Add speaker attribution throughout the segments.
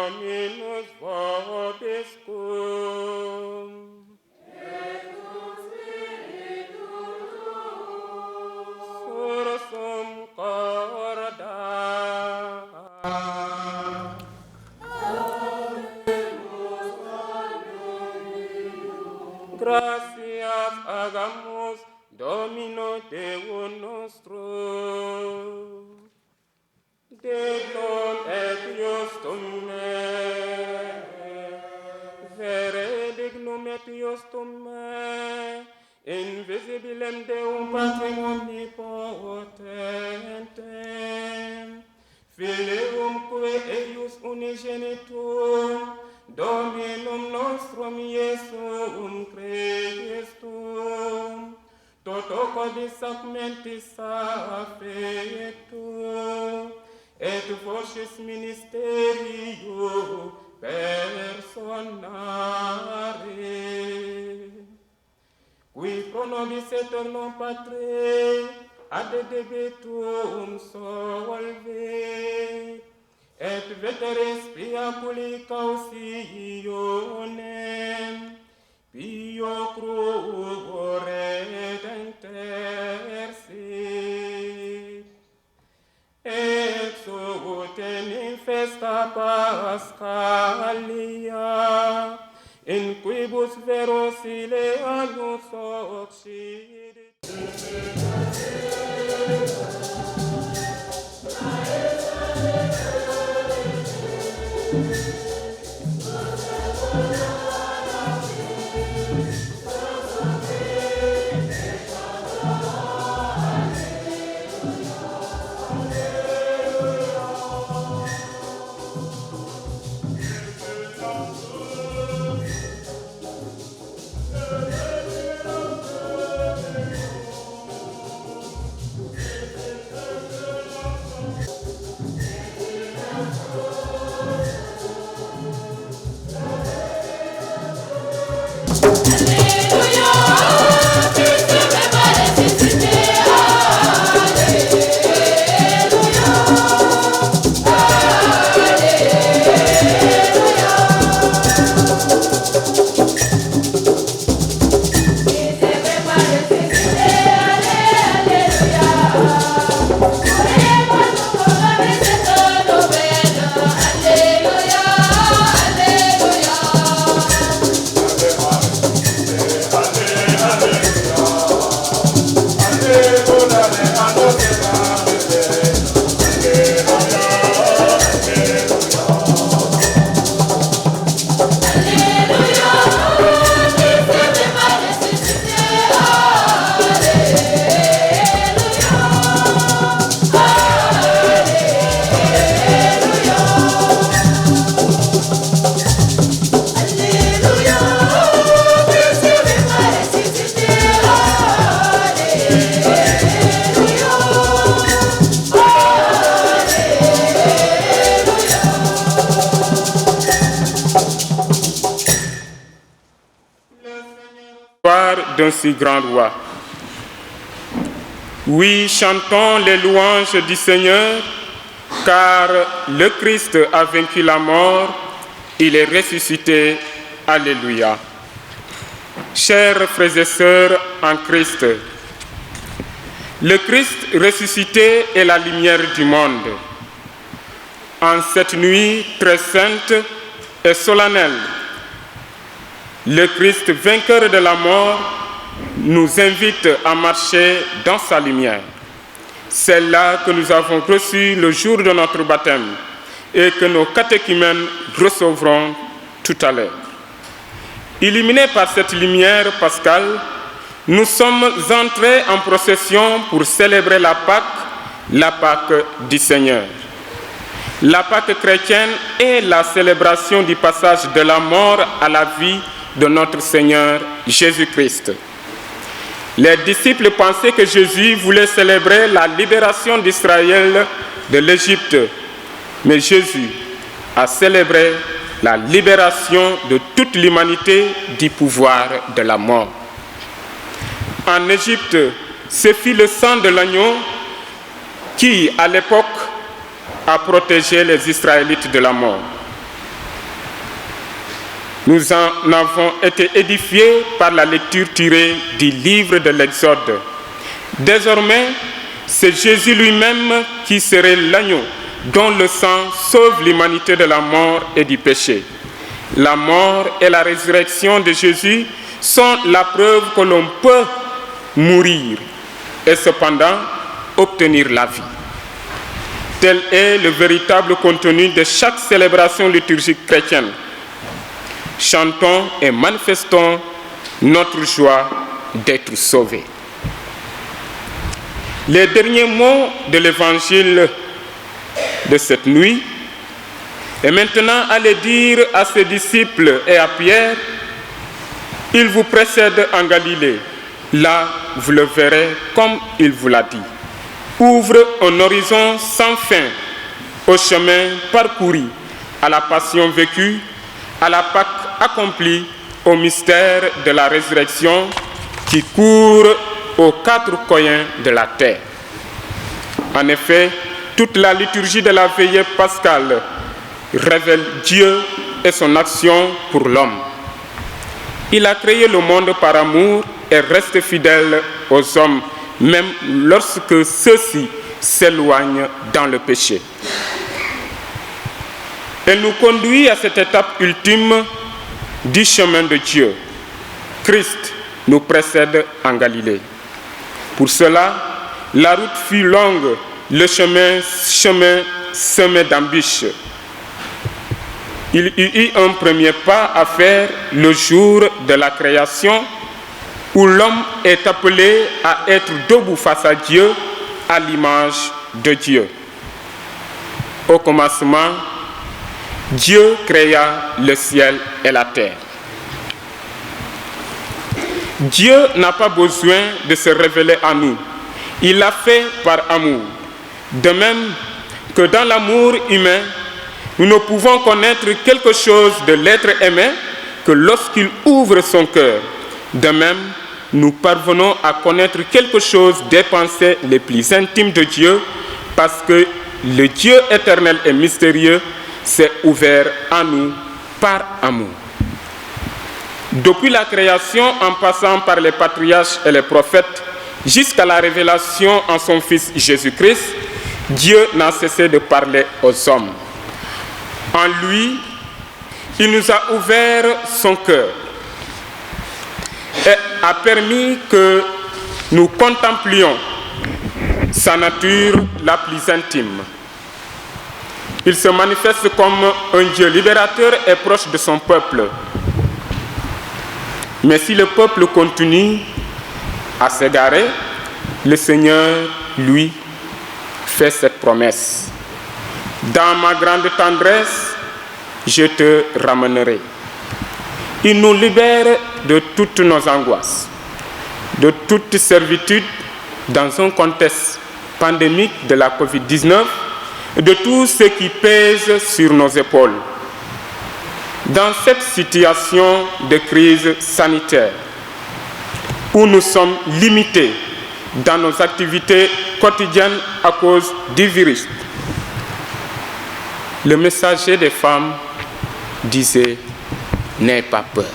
Speaker 1: Dominus vobiscum. Sursum corda. Gratias agamus Domino Deo nostro. Deglom et iustum me, vere dignum et iustum me, invisibilem Deum Patrem omnipotentem, Filium que eius unigenitum, Dominum nostrum Iesum Christum, toto codis sacramentis affectum, et vocis ministerio personare, qui pro nobis aeternum Patre ad debetum solve, et vetere spiaculi cautionem, pio cruo redenter se. Exutem in festa Pascalia, in quibus verosile annus occidit. D'un si grand roi. Oui, chantons les louanges du Seigneur, car le Christ a vaincu la mort, il est ressuscité. Alléluia. Chers frères et sœurs en Christ, le Christ ressuscité est la lumière du monde. En cette nuit très sainte et solennelle, le Christ, vainqueur de la mort, nous invite à marcher dans sa lumière. Celle-là que nous avons reçue le jour de notre baptême et que nos catéchumènes recevront tout à l'heure. Illuminés par cette lumière pascale, nous sommes entrés en procession pour célébrer la Pâque du Seigneur. La Pâque chrétienne est la célébration du passage de la mort à la vie de notre Seigneur Jésus-Christ. Les disciples pensaient que Jésus voulait célébrer la libération d'Israël de l'Égypte, mais Jésus a célébré la libération de toute l'humanité du pouvoir de la mort. En Égypte, ce fut le sang de l'agneau qui, à l'époque, a protégé les Israélites de la mort. Nous en avons été édifiés par la lecture tirée du livre de l'Exode. Désormais, c'est Jésus lui-même qui serait l'agneau dont le sang sauve l'humanité de la mort et du péché. La mort et la résurrection de Jésus sont la preuve que l'on peut mourir et cependant obtenir la vie. Tel est le véritable contenu de chaque célébration liturgique chrétienne. Chantons et manifestons notre joie d'être sauvés. Les derniers mots de l'évangile de cette nuit, et maintenant allez dire à ses disciples et à Pierre, il vous précède en Galilée, là vous le verrez comme il vous l'a dit. Ouvre un horizon sans fin au chemin parcouru, à la passion vécue, à la Pâque accomplie, au mystère de la résurrection qui court aux quatre coins de la terre. En effet, toute la liturgie de la veillée pascale révèle Dieu et son action pour l'homme. Il a créé le monde par amour et reste fidèle aux hommes, même lorsque ceux-ci s'éloignent dans le péché. Elle nous conduit à cette étape ultime du chemin de Dieu. Christ nous précède en Galilée. Pour cela, la route fut longue, le chemin semé d'embûches. Il y eut un premier pas à faire le jour de la création, où l'homme est appelé à être debout face à Dieu, à l'image de Dieu. Au commencement, Dieu créa le ciel et la terre. Dieu n'a pas besoin de se révéler à nous. Il l'a fait par amour. De même que dans l'amour humain, nous ne pouvons connaître quelque chose de l'être aimé que lorsqu'il ouvre son cœur. De même, nous parvenons à connaître quelque chose des pensées les plus intimes de Dieu parce que le Dieu éternel et mystérieux s'est ouvert à nous par amour. Depuis la création, en passant par les patriarches et les prophètes, jusqu'à la révélation en son Fils Jésus-Christ, Dieu n'a cessé de parler aux hommes. En lui, il nous a ouvert son cœur et a permis que nous contemplions sa nature la plus intime. Il se manifeste comme un Dieu libérateur et proche de son peuple. Mais si le peuple continue à s'égarer, le Seigneur, lui, fait cette promesse. Dans ma grande tendresse, je te ramènerai. Il nous libère de toutes nos angoisses, de toute servitude dans un contexte pandémique de la COVID-19, de tout ce qui pèse sur nos épaules. Dans cette situation de crise sanitaire, où nous sommes limités dans nos activités quotidiennes à cause du virus, le messager des femmes disait « N'aie pas peur ».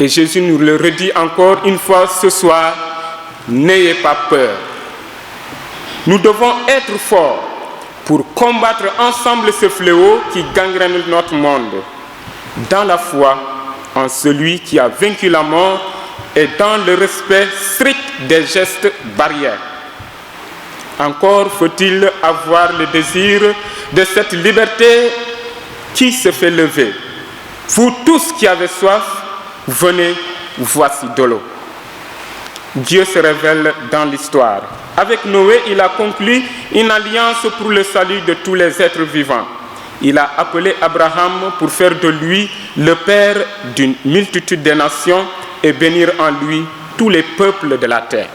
Speaker 1: Et Jésus nous le redit encore une fois ce soir « N'ayez pas peur ». Nous devons être forts pour combattre ensemble ce fléau qui gangrène notre monde, dans la foi en celui qui a vaincu la mort et dans le respect strict des gestes barrières. Encore faut-il avoir le désir de cette liberté qui se fait lever. Vous tous qui avez soif, venez, voici de l'eau. Dieu se révèle dans l'histoire. Avec Noé, il a conclu une alliance pour le salut de tous les êtres vivants. Il a appelé Abraham pour faire de lui le père d'une multitude de nations et bénir en lui tous les peuples de la terre.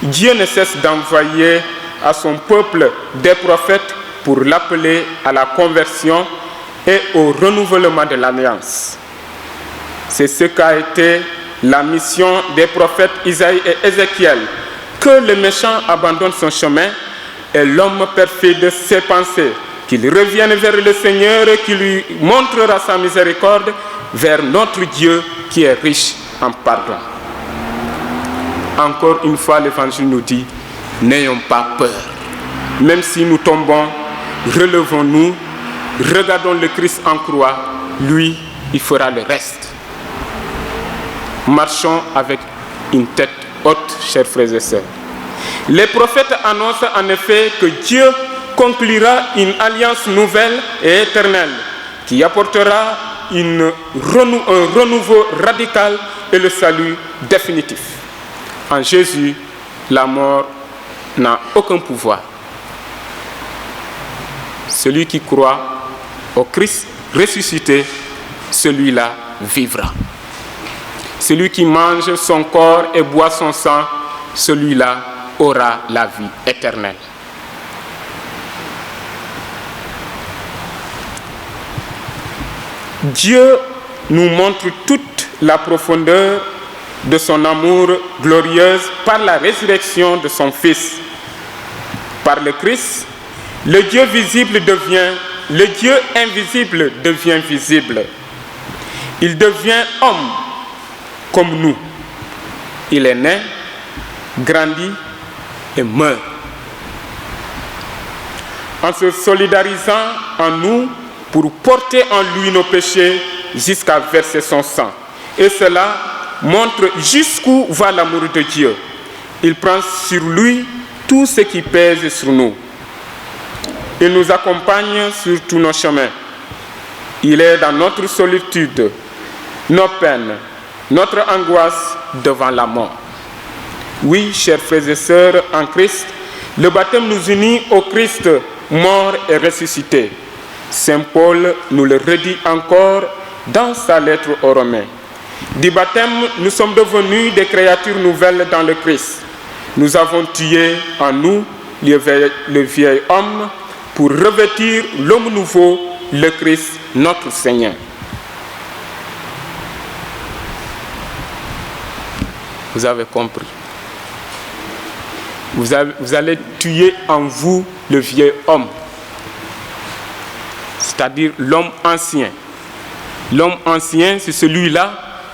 Speaker 1: Dieu ne cesse d'envoyer à son peuple des prophètes pour l'appeler à la conversion et au renouvellement de l'alliance. C'est ce qu'a été la mission des prophètes Isaïe et Ézéchiel, que le méchant abandonne son chemin et l'homme perfide ses pensées, qu'il revienne vers le Seigneur qui lui montrera sa miséricorde, vers notre Dieu qui est riche en pardon. Encore une fois, l'Évangile nous dit, n'ayons pas peur. Même si nous tombons, relevons-nous, regardons le Christ en croix, lui, il fera le reste. Marchons avec une tête haute, chers frères et sœurs. Les prophètes annoncent en effet que Dieu conclura une alliance nouvelle et éternelle qui apportera un renouveau radical et le salut définitif. En Jésus, la mort n'a aucun pouvoir. Celui qui croit au Christ ressuscité, celui-là vivra. Celui qui mange son corps et boit son sang, celui-là aura la vie éternelle. Dieu nous montre toute la profondeur de son amour glorieuse par la résurrection de son Fils. Par le Christ, le Dieu invisible devient visible. Il devient homme comme nous. Il est né, grandit et meurt. En se solidarisant en nous pour porter en lui nos péchés jusqu'à verser son sang. Et cela montre jusqu'où va l'amour de Dieu. Il prend sur lui tout ce qui pèse sur nous. Il nous accompagne sur tous nos chemins. Il est dans notre solitude, nos peines, notre angoisse devant la mort. Oui, chers frères et sœurs en Christ, le baptême nous unit au Christ mort et ressuscité. Saint Paul nous le redit encore dans sa lettre aux Romains. Du baptême, nous sommes devenus des créatures nouvelles dans le Christ. Nous avons tué en nous le vieil homme pour revêtir l'homme nouveau, le Christ, notre Seigneur. Vous avez compris. Vous allez tuer en vous le vieil homme, c'est-à-dire l'homme ancien. L'homme ancien, c'est celui-là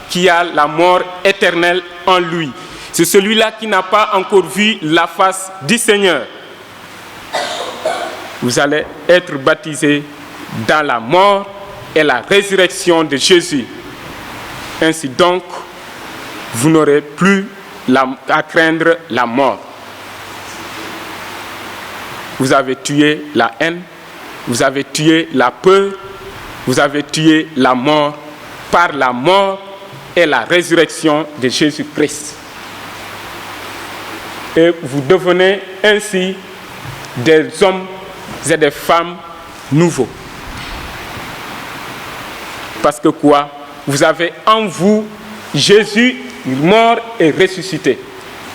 Speaker 1: qui a la mort éternelle en lui. C'est celui-là qui n'a pas encore vu la face du Seigneur. Vous allez être baptisés dans la mort et la résurrection de Jésus. Ainsi donc, vous n'aurez plus à craindre la mort. Vous avez tué la haine, vous avez tué la peur, vous avez tué la mort par la mort et la résurrection de Jésus-Christ. Et vous devenez ainsi des hommes et des femmes nouveaux. Parce que quoi? Vous avez en vous Jésus mort et ressuscité.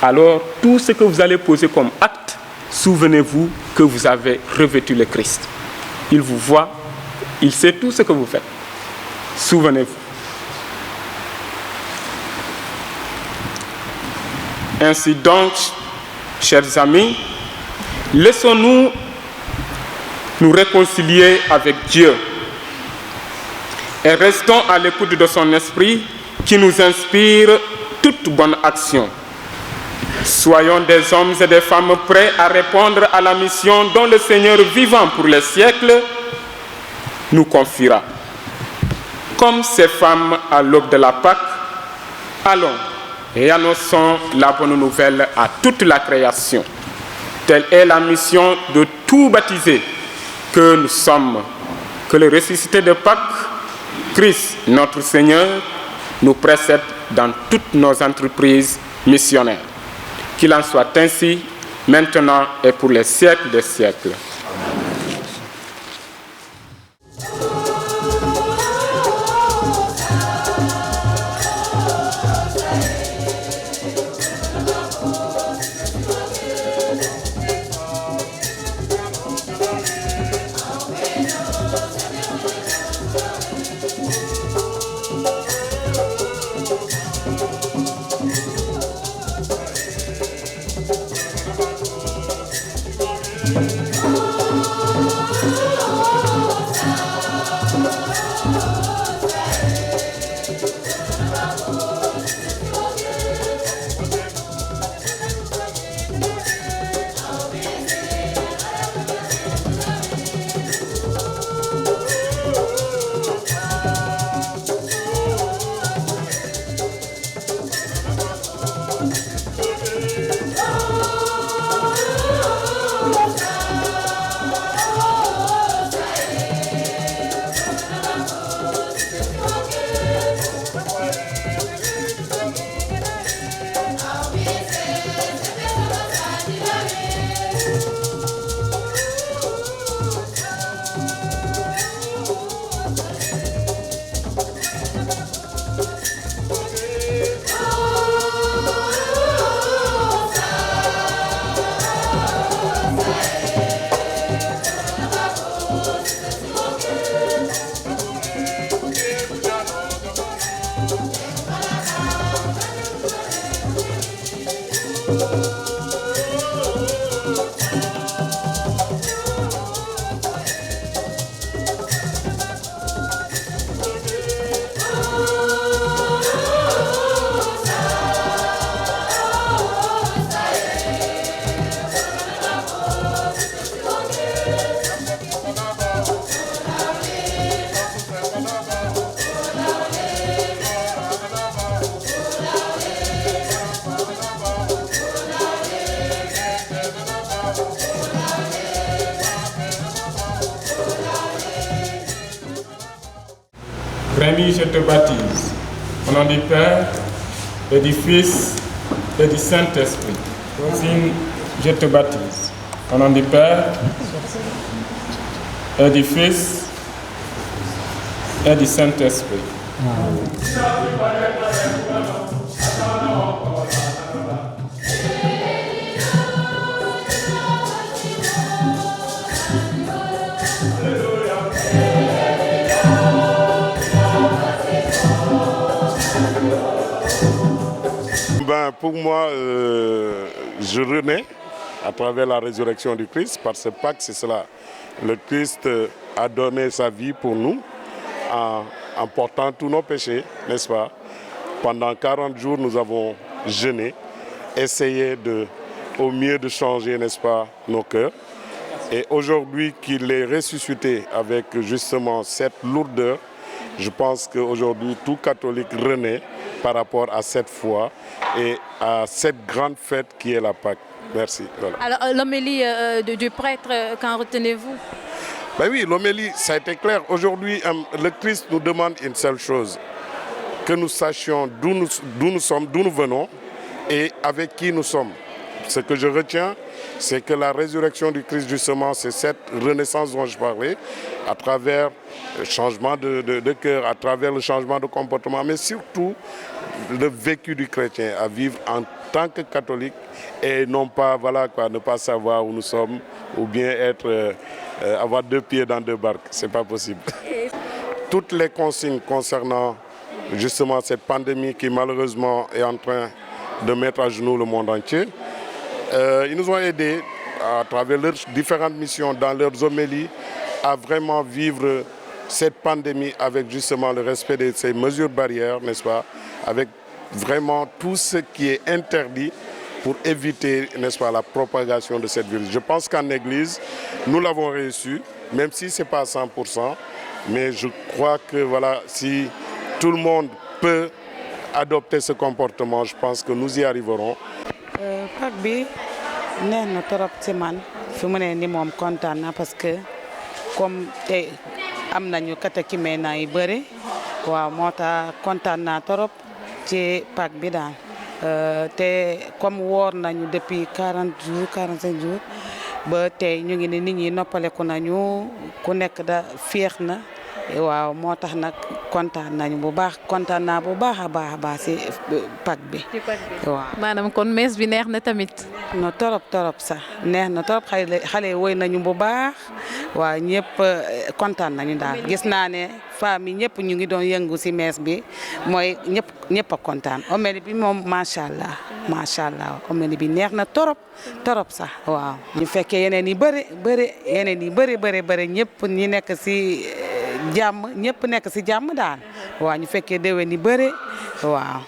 Speaker 1: Alors, tout ce que vous allez poser comme acte, souvenez-vous que vous avez revêtu le Christ. Il vous voit, il sait tout ce que vous faites. Souvenez-vous. Ainsi donc, chers amis, laissons-nous nous réconcilier avec Dieu et restons à l'écoute de son esprit qui nous inspire toute bonne action. Soyons des hommes et des femmes prêts à répondre à la mission dont le Seigneur vivant pour les siècles nous confiera. Comme ces femmes à l'aube de la Pâque, allons et annonçons la bonne nouvelle à toute la création. Telle est la mission de tout baptisé que nous sommes. Que le ressuscité de Pâques, Christ, notre Seigneur, nous précède dans toutes nos entreprises missionnaires. Qu'il en soit ainsi, maintenant et pour les siècles des siècles.
Speaker 2: Oh,
Speaker 1: Rémi, je te baptise. Au nom du Père et du Fils et du Saint-Esprit. Rosine, je te baptise. Au nom du Père et du Fils et du Saint-Esprit.
Speaker 2: Pour moi, je renais à travers la résurrection du Christ, par ce Pâques, c'est cela. Le Christ a donné sa vie pour nous en portant tous nos péchés, n'est-ce pas? Pendant 40 jours, nous avons jeûné, essayé au mieux de changer, n'est-ce pas, nos cœurs. Et aujourd'hui qu'il est ressuscité avec justement cette lourdeur, je pense qu'aujourd'hui tout catholique renaît par rapport à cette foi et à cette grande fête qui est la Pâque. Merci. Voilà.
Speaker 3: Alors l'homélie du prêtre, qu'en retenez-vous?
Speaker 2: Ben oui, l'homélie, ça a été clair. Aujourd'hui, le Christ nous demande une seule chose, que nous sachions d'où nous sommes, d'où nous venons et avec qui nous sommes. Ce que je retiens, c'est que la résurrection du Christ, justement, c'est cette renaissance dont je parlais, à travers le changement de cœur, à travers le changement de comportement, mais surtout le vécu du chrétien, à vivre en tant que catholique et non pas, voilà, quoi, ne pas savoir où nous sommes ou bien avoir deux pieds dans deux barques. Ce n'est pas possible. Toutes les consignes concernant justement cette pandémie qui malheureusement est en train de mettre à genoux le monde entier, ils nous ont aidés à travers leurs différentes missions, dans leurs homélies, à vraiment vivre cette pandémie avec justement le respect de ces mesures barrières, n'est-ce pas, avec vraiment tout ce qui est interdit pour éviter, n'est-ce pas, la propagation de cette virus. Je pense qu'en Église, nous l'avons réussi, même si ce n'est pas à 100%, mais je crois que voilà, si tout le monde peut adopter ce comportement, je pense que nous y arriverons.
Speaker 4: Pâques bi neex na trop ci man fi mu ne ni moom kontaan na parce que comme tey am nañu catéchumènes yu bëri waaw moo tax kontaan naa trop ci Pâques bi daal te comme woor nañu depuis 40 jours 45 jours ba tey ñu ngi ne nit ñi noppaleku nañu ku nekk da féex na waaw moo tax nag kontaan nañu bu baax kontaan naa bu baax a baax ci Pâques bi. waaw
Speaker 3: maanaam kon mees bi neex na tamit.
Speaker 4: no torop sax neex na torop xale woy nañu bu baax waaw ñëpp kontaan nañu daal gis naa ne famille ñëpp ñu ngi doon yëngu ci mees bi mooy ñëpp a kontaan homélie bi moom macha allah homélie bi neex na torop sax waaw. ñu fekkee yeneen yi bëri ñëpp ñi nekk ci jàmm ñëpp nekk ci jàmm daal waaw ñu fekkee déwén yi bëri waaw.